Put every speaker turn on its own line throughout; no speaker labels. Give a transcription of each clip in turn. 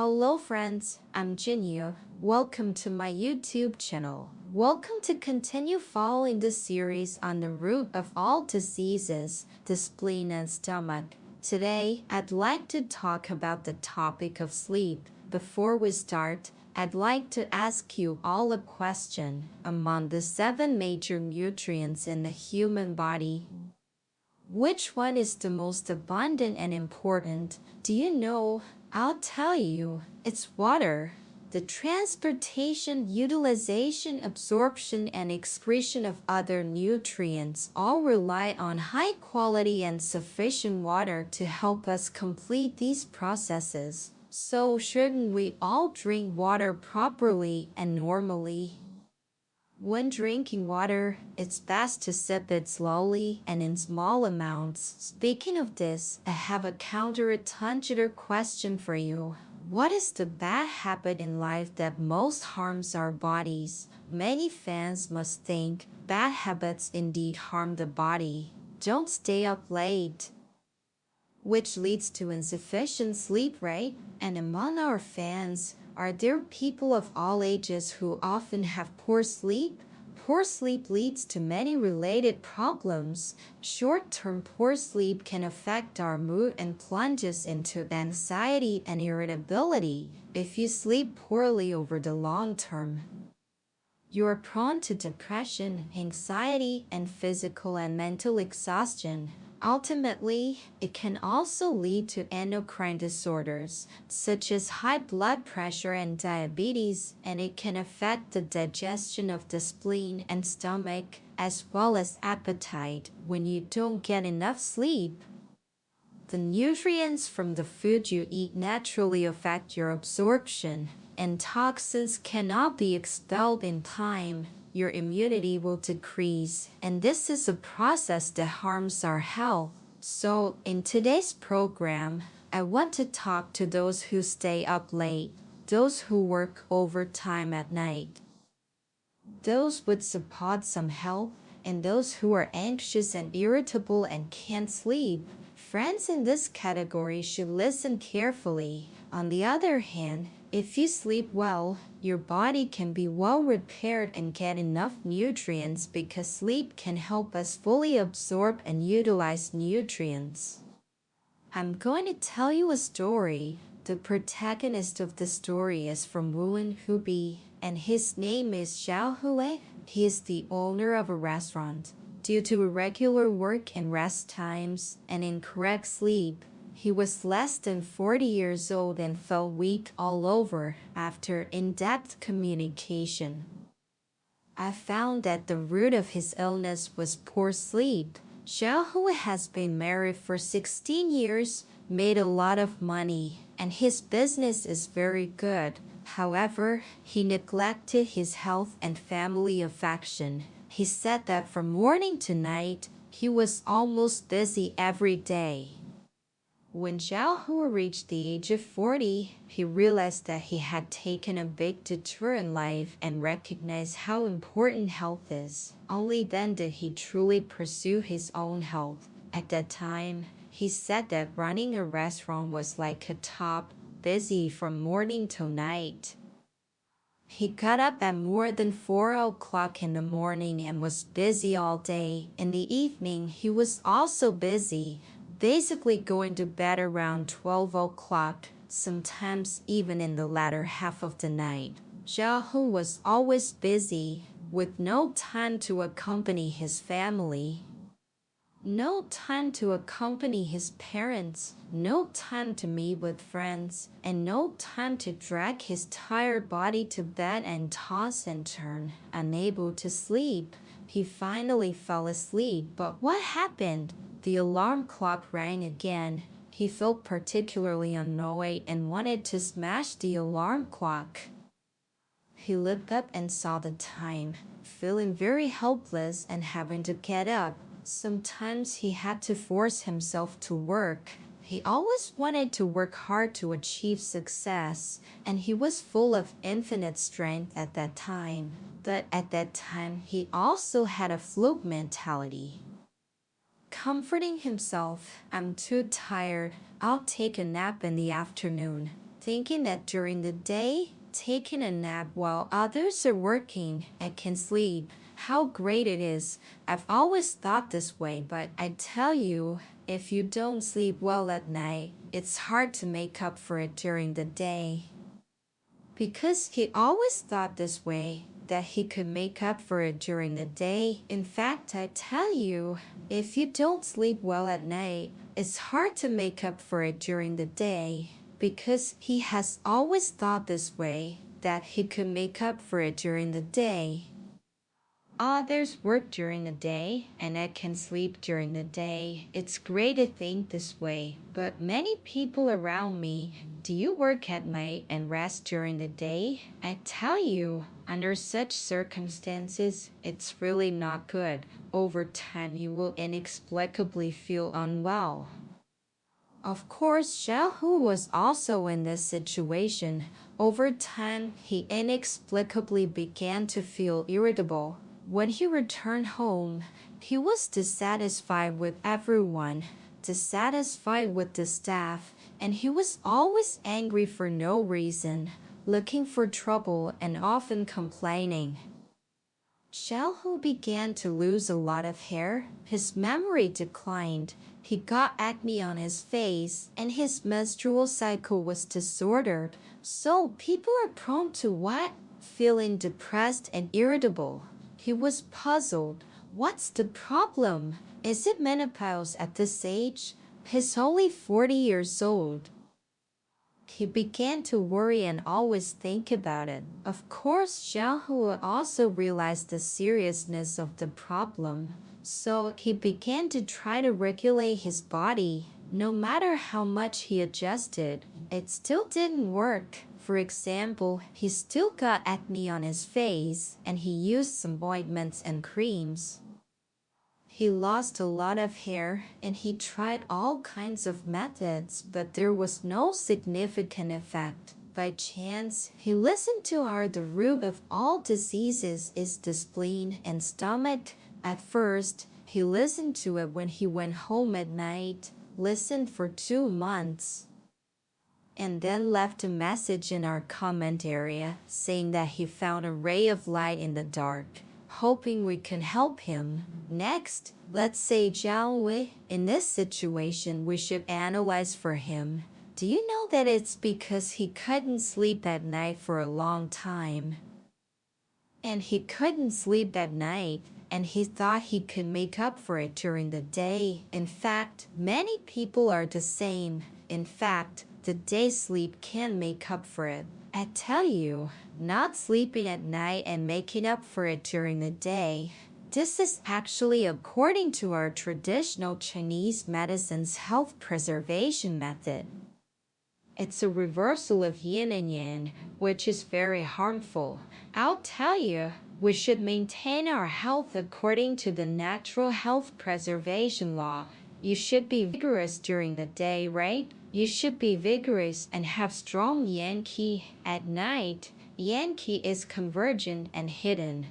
Hello friends, I'm Jinyu. Welcome to my YouTube channel. Welcome to continue following the series on the root of all diseases, the spleen and stomach. Today, I'd like to talk about the topic of sleep. Before we start, I'd like to ask you all a question. Among the 7 major nutrients in the human body, which one is the most abundant and important? Do you know? I'll tell you. It's water. The transportation, utilization, absorption, and excretion of other nutrients all rely on high quality and sufficient water to help us complete these processes. So, shouldn't we all drink water properly and normally? When drinking water, it's best to sip it slowly and in small amounts. Speaking of this, I have a counterintuitive question for you. What is the bad habit in life that most harms our bodies? Many fans must think bad habits indeed harm the body. Don't stay up late, which leads to insufficient sleep, right? And among our fans, are there people of all ages who often have poor sleep? Poor sleep leads to many related problems. Short-term poor sleep can affect our mood and plunges into anxiety and irritability. If you sleep poorly over the long term, you are prone to depression, anxiety, and physical and mental exhaustion. Ultimately, it can also lead to endocrine disorders, such as high blood pressure and diabetes, and it can affect the digestion of the spleen and stomach, as well as appetite when you don't get enough sleep. The nutrients from the food you eat naturally affect your absorption, and toxins cannot be expelled in time. Your immunity will decrease, and this is a process that harms our health. So, in today's program, I want to talk to those who stay up late, those who work overtime at night, those with some health, and those who are anxious and irritable and can't sleep. Friends in this category should listen carefully. On the other hand, if you sleep well, your body can be well repaired and get enough nutrients because sleep can help us fully absorb and utilize nutrients. I'm going to tell you a story. The protagonist of the story is from Wuhan, Hubei, and his name is Xiao Hule. He is the owner of a restaurant. Due to irregular work and rest times and incorrect sleep, he was less than 40 years old and felt weak all over after in-depth communication. I found that the root of his illness was poor sleep. Xiao Hu has been married for 16 years, made a lot of money, and his business is very good. However, he neglected his health and family affection. He said that from morning to night, he was almost busy every day. When Xiao Hu reached the age of 40, he realized that he had taken a big detour in life and recognized how important health is. Only then did he truly pursue his own health. At that time, he said that running a restaurant was like a top, busy from morning till night. He got up at more than 4 o'clock in the morning and was busy all day. In the evening, he was also busy, basically going to bed around 12 o'clock, sometimes even in the latter half of the night. Xiao Hu was always busy, with no time to accompany his family, no time to accompany his parents, no time to meet with friends, and no time to drag his tired body to bed and toss and turn, unable to sleep. He finally fell asleep, but what happened? The alarm clock rang again. He felt particularly annoyed and wanted to smash the alarm clock. He looked up and saw the time, feeling very helpless and having to get up. Sometimes he had to force himself to work. He always wanted to work hard to achieve success, and he was full of infinite strength at that time. But at that time, he also had a fluke mentality. Comforting himself, "I'm too tired, I'll take a nap in the afternoon." thinking that during the day, taking a nap while others are working and can sleep, how great it is. I've always thought this way, but I tell you, if you don't sleep well at night, it's hard to make up for it during the day. Because he always thought this way, that he could make up for it during the day. In fact, I tell you, if you don't sleep well at night, it's hard to make up for it during the day. Because he has always thought this way, that he could make up for it during the day. Others work during the day, and I can sleep during the day. It's great to think this way, but many people around me, do you work at night and rest during the day? I tell you, under such circumstances, it's really not good. Over time, you will inexplicably feel unwell. Of course, Xiaohu was also in this situation. Over time, he inexplicably began to feel irritable. When he returned home, he was dissatisfied with everyone, dissatisfied with the staff, and he was always angry for no reason, looking for trouble and often complaining. Xiaohu began to lose a lot of hair, his memory declined, he got acne on his face, and his menstrual cycle was disordered. So people are prone to what? Feeling depressed and irritable. He was puzzled. What's the problem? Is it menopause at this age? He's only 40 years old. He began to worry and always think about it. Of course, Xiaohu also realized the seriousness of the problem, so he began to try to regulate his body. No matter how much he adjusted, it still didn't work. For example, he still got acne on his face, and he used some ointments and creams. He lost a lot of hair, and he tried all kinds of methods, but there was no significant effect. By chance, he listened to how the root of all diseases is the spleen and stomach. At first, he listened to it when he went home at night, listened for 2 months, and then left a message in our comment area saying that he found a ray of light in the dark, hoping we can help him. Next, let's say Zhao Wei. In this situation, we should analyze for him. Do you know that it's because he couldn't sleep at night for a long time? And he couldn't sleep at night, and he thought he could make up for it during the day. In fact, many people are the same. In fact, the day sleep can make up for it. I tell you, not sleeping at night and making up for it during the day. This is actually according to our traditional Chinese medicine's health preservation method. It's a reversal of yin and yang, which is very harmful. I'll tell you, we should maintain our health according to the natural health preservation law. You should be vigorous during the day, right? You should be vigorous and have strong yang qi. At night, yang qi is convergent and hidden.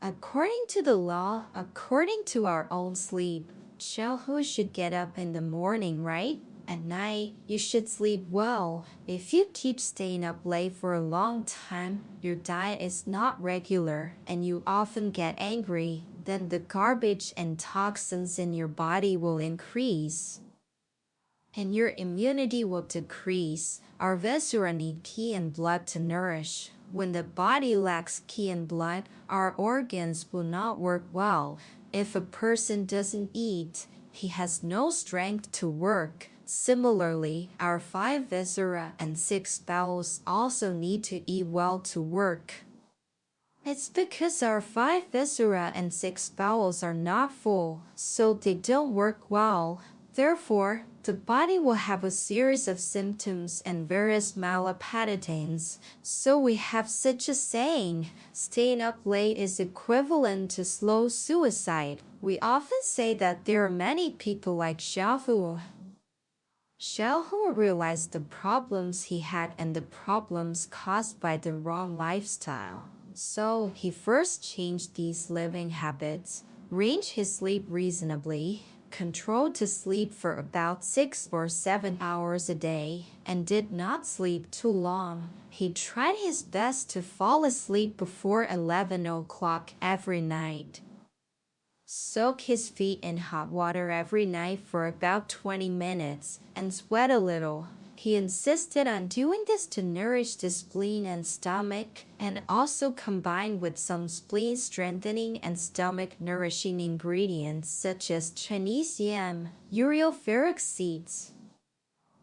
According to the law, according to our own sleep, Xiaohu should get up in the morning, right? At night, you should sleep well. If you keep staying up late for a long time, your diet is not regular, and you often get angry, then the garbage and toxins in your body will increase, and your immunity will decrease. Our viscera need qi and blood to nourish. When the body lacks qi and blood, our organs will not work well. If a person doesn't eat, he has no strength to work. Similarly, our 5 viscera and 6 bowels also need to eat well to work. It's because our 5 viscera and 6 bowels are not full, so they don't work well. Therefore, the body will have a series of symptoms and various malappetitions. So we have such a saying, staying up late is equivalent to slow suicide. We often say that there are many people like Xiaohu. Xiaohu realized the problems he had and the problems caused by the wrong lifestyle. So he first changed these living habits, arranged his sleep reasonably, controlled to sleep for about 6 or 7 hours a day, and did not sleep too long. He tried his best to fall asleep before 11 o'clock every night. Soak his feet in hot water every night for about 20 minutes and sweat a little. He insisted on doing this to nourish the spleen and stomach, and also combined with some spleen strengthening and stomach nourishing ingredients such as Chinese yam, ureopheric seeds,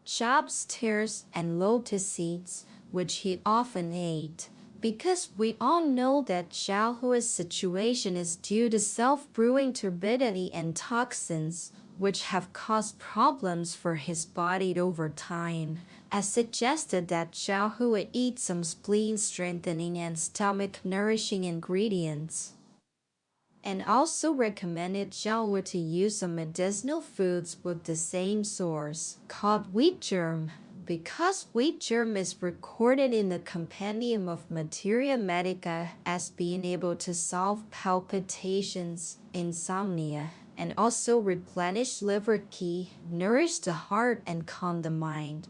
chopped tares, and lotus seeds, which he often ate. Because we all know that Xiaohu's situation is due to self-brewing turbidity and toxins, which have caused problems for his body over time. I suggested that Xiaohu would eat some spleen strengthening and stomach nourishing ingredients, and also recommended Xiaohu to use some medicinal foods with the same source, called wheat germ. Because wheat germ is recorded in the Compendium of Materia Medica as being able to solve palpitations, insomnia, and also replenish liver qi, nourish the heart and calm the mind,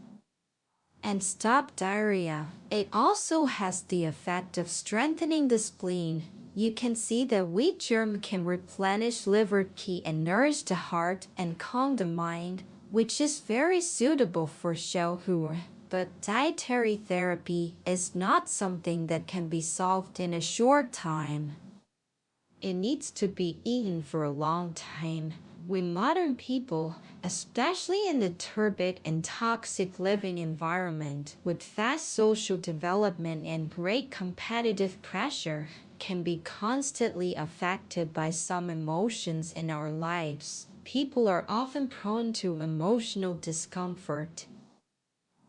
and stop diarrhea. It also has the effect of strengthening the spleen. You can see that wheat germ can replenish liver qi and nourish the heart and calm the mind, which is very suitable for Xiaohu. But dietary therapy is not something that can be solved in a short time. It needs to be eaten for a long time. We modern people, especially in the turbid and toxic living environment with fast social development and great competitive pressure, can be constantly affected by some emotions in our lives. People are often prone to emotional discomfort,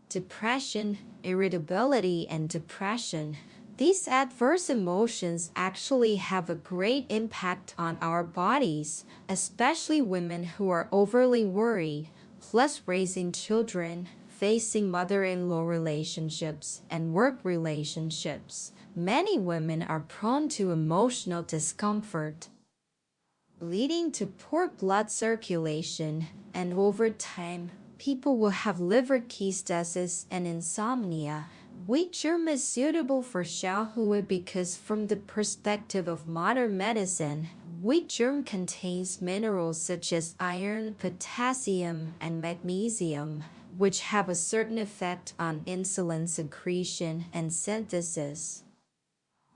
depression, irritability, and depression. These adverse emotions actually have a great impact on our bodies, especially women who are overly worried, plus raising children, facing mother-in-law relationships, and work relationships. Many women are prone to emotional discomfort, leading to poor blood circulation, and over time, people will have liver cholestasis and insomnia. Wheat germ is suitable for Xiaohu because from the perspective of modern medicine, wheat germ contains minerals such as iron, potassium, and magnesium, which have a certain effect on insulin secretion and synthesis,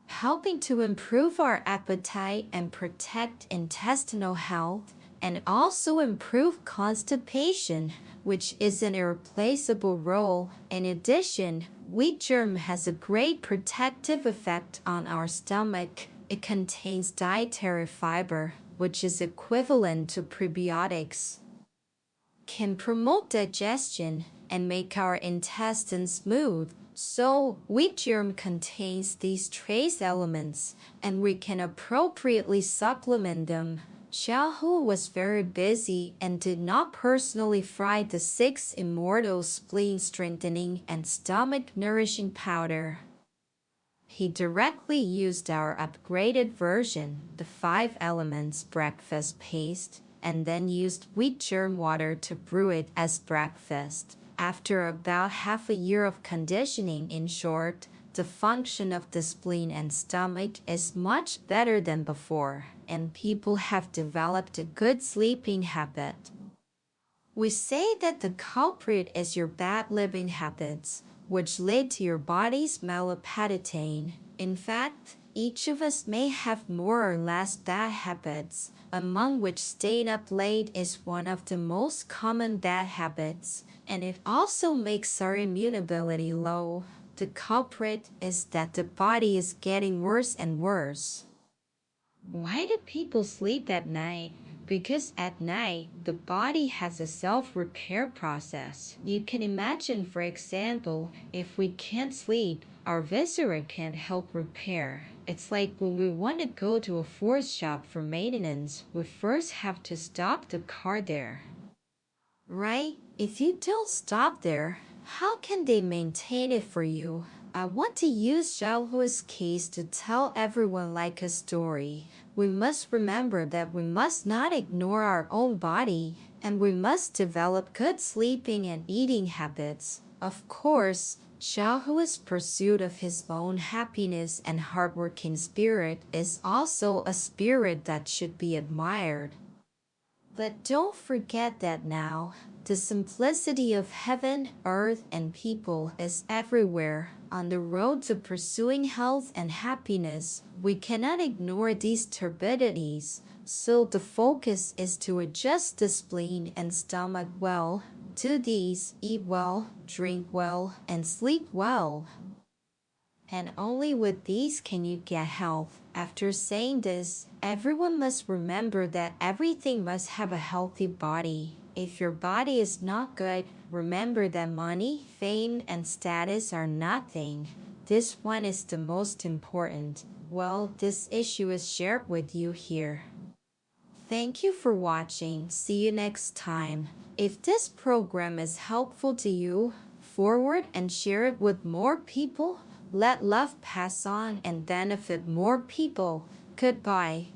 helping to improve our appetite and protect intestinal health, and also improve constipation, which is an irreplaceable role. In addition, wheat germ has a great protective effect on our stomach. It contains dietary fiber, which is equivalent to prebiotics, can promote digestion, and make our intestines smooth. So, wheat germ contains these trace elements, and we can appropriately supplement them. Xiaohu was very busy and did not personally fry the 6 immortal spleen strengthening and stomach nourishing powder. He directly used our upgraded version, the 5 elements breakfast paste, and then used wheat germ water to brew it as breakfast. After about half a year of conditioning, in short, the function of the spleen and stomach is much better than before, and people have developed a good sleeping habit. We say that the culprit is your bad living habits, which lead to your body's malappetite. In fact, each of us may have more or less bad habits, among which staying up late is one of the most common bad habits, and it also makes our immunity low. The culprit is that the body is getting worse and worse. Why do people sleep at night? Because at night, the body has a self-repair process. You can imagine, for example, if we can't sleep, our viscera can't help repair. It's like when we want to go to a Ford shop for maintenance, we first have to stop the car there, right? If you don't stop there, how can they maintain it for you? I want to use Xiaohu's case to tell everyone like a story. We must remember that we must not ignore our own body, and we must develop good sleeping and eating habits. Of course, Xiaohu's pursuit of his own happiness and hardworking spirit is also a spirit that should be admired. But don't forget that now, the simplicity of heaven, earth, and people is everywhere. On the road to pursuing health and happiness, we cannot ignore these turbidities, so the focus is to adjust the spleen and stomach well. Do these, eat well, drink well, and sleep well. And only with these can you get health. After saying this, everyone must remember that everything must have a healthy body. If your body is not good, remember that money, fame, and status are nothing. This one is the most important. Well, this issue is shared with you here. Thank you for watching. See you next time. If this program is helpful to you, forward and share it with more people. Let love pass on and benefit more people. Goodbye.